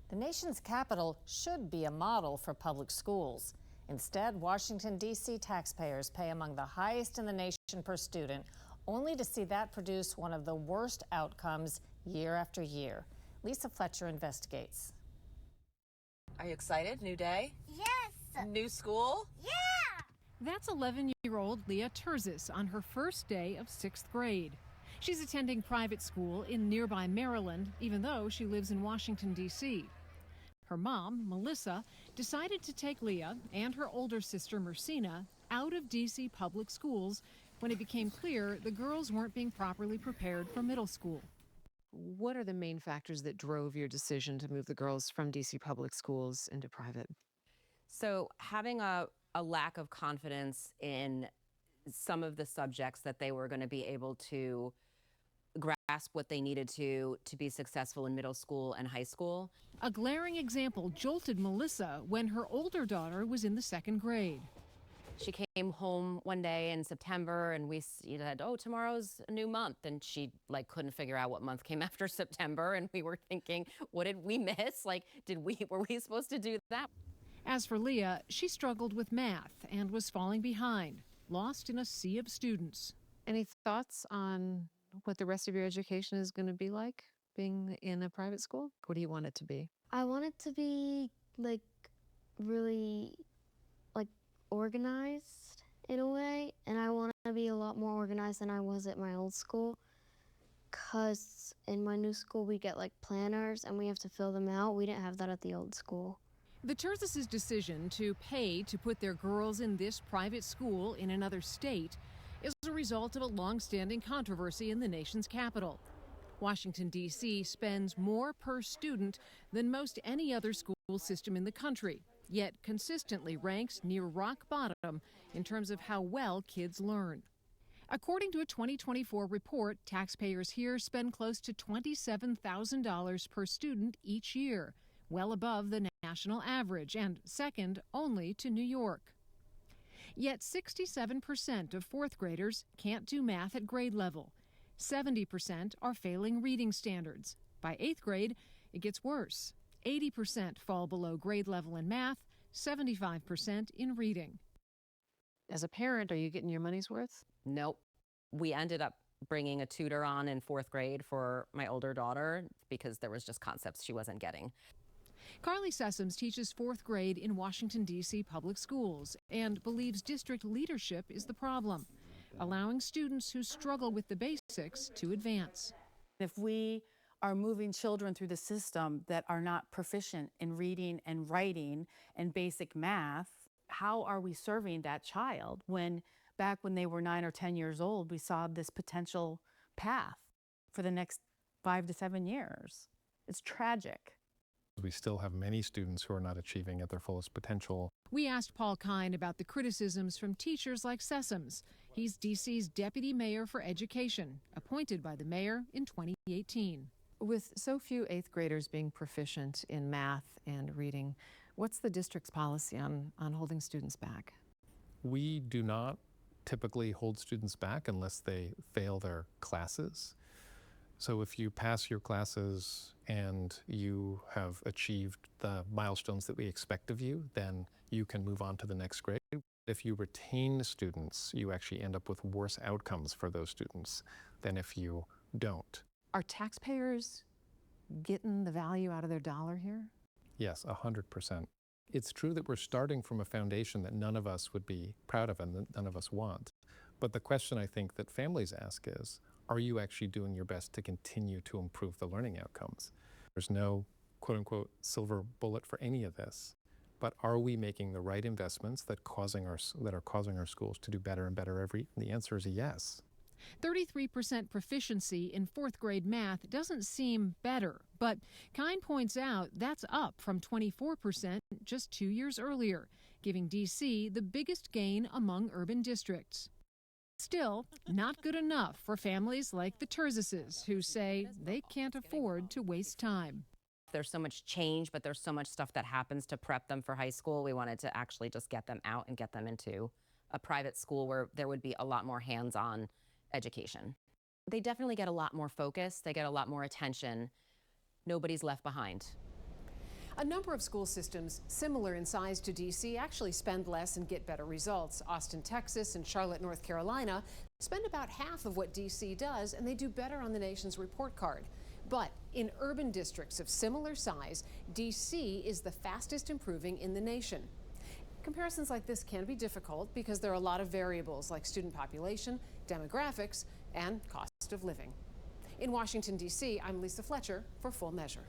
The nation's capital should be a model for public schools. Instead, Washington, D.C. taxpayers pay among the highest in the nation per student, only to see that produce one of the worst outcomes year after year. Lisa Fletcher investigates. Are you excited? New day? Yes! New school? Yeah! That's 11-year-old Leah Terzis on her first day of 6th grade. She's attending private school in nearby Maryland, even though she lives in Washington, D.C. Her mom, Melissa, decided to take Leah and her older sister, Mercina, out of D.C. public schools when it became clear the girls weren't being properly prepared for middle school. What are the main factors that drove your decision to move the girls from D.C. public schools into private? So having a lack of confidence in some of the subjects that they were going to be able to grasp what they needed to be successful in middle school and high school. A glaring example jolted Melissa when her older daughter was in the 2nd grade. She came home one day in September and we said, oh, tomorrow's a new month. And she couldn't figure out what month came after September. And we were thinking, what did we miss? Were we supposed to do that? As for Leah, she struggled with math and was falling behind, lost in a sea of students. Any thoughts on what the rest of your education is going to be like being in a private school? What do you want it to be? I want it to be really organized in a way, and I want to be a lot more organized than I was at my old school, because in my new school we get planners and we have to fill them out. We didn't have that at the old school. The Terzis' decision to pay to put their girls in this private school in another state is a result of a long-standing controversy in the nation's capital. Washington, D.C. spends more per student than most any other school system in the country, yet consistently ranks near rock bottom in terms of how well kids learn. According to a 2024 report, taxpayers here spend close to $27,000 per student each year, well above the national average and second only to New York. Yet 67% of 4th graders can't do math at grade level. 70% are failing reading standards. By 8th grade, it gets worse. 80% fall below grade level in math, 75% in reading. As a parent, are you getting your money's worth? Nope. We ended up bringing a tutor on in 4th grade for my older daughter because there was just concepts she wasn't getting. Carly Sessoms teaches 4th grade in Washington, D.C. public schools and believes district leadership is the problem, allowing students who struggle with the basics to advance. If we are moving children through the system that are not proficient in reading and writing and basic math, how are we serving that child when back when they were 9 or 10 years old, we saw this potential path for the next 5 to 7 years? It's tragic. We still have many students who are not achieving at their fullest potential. We asked Paul Kine about the criticisms from teachers like Sessoms. He's D.C.'s deputy mayor for education, appointed by the mayor in 2018. With so few 8th graders being proficient in math and reading, what's the district's policy on holding students back? We do not typically hold students back unless they fail their classes. So if you pass your classes and you have achieved the milestones that we expect of you, then you can move on to the next grade. If you retain students, you actually end up with worse outcomes for those students than if you don't. Are taxpayers getting the value out of their dollar here? Yes, 100%. It's true that we're starting from a foundation that none of us would be proud of and that none of us want. But the question I think that families ask is, are you actually doing your best to continue to improve the learning outcomes? There's no quote-unquote silver bullet for any of this. But are we making the right investments that are causing our schools to do better and better every? And the answer is yes. 33% proficiency in 4th grade math doesn't seem better, but Kine points out that's up from 24% just 2 years earlier, giving D.C. the biggest gain among urban districts. Still, not good enough for families like the Terzises, who say they can't afford to waste time. There's so much change, but there's so much stuff that happens to prep them for high school. We wanted to actually just get them out and get them into a private school where there would be a lot more hands-on education. They definitely get a lot more focus. They get a lot more attention. Nobody's left behind. A number of school systems similar in size to D.C. actually spend less and get better results. Austin, Texas, and Charlotte, North Carolina spend about half of what D.C. does, and they do better on the nation's report card. But in urban districts of similar size, D.C. is the fastest improving in the nation. Comparisons like this can be difficult because there are a lot of variables like student population, demographics, and cost of living. In Washington, D.C., I'm Lisa Fletcher for Full Measure.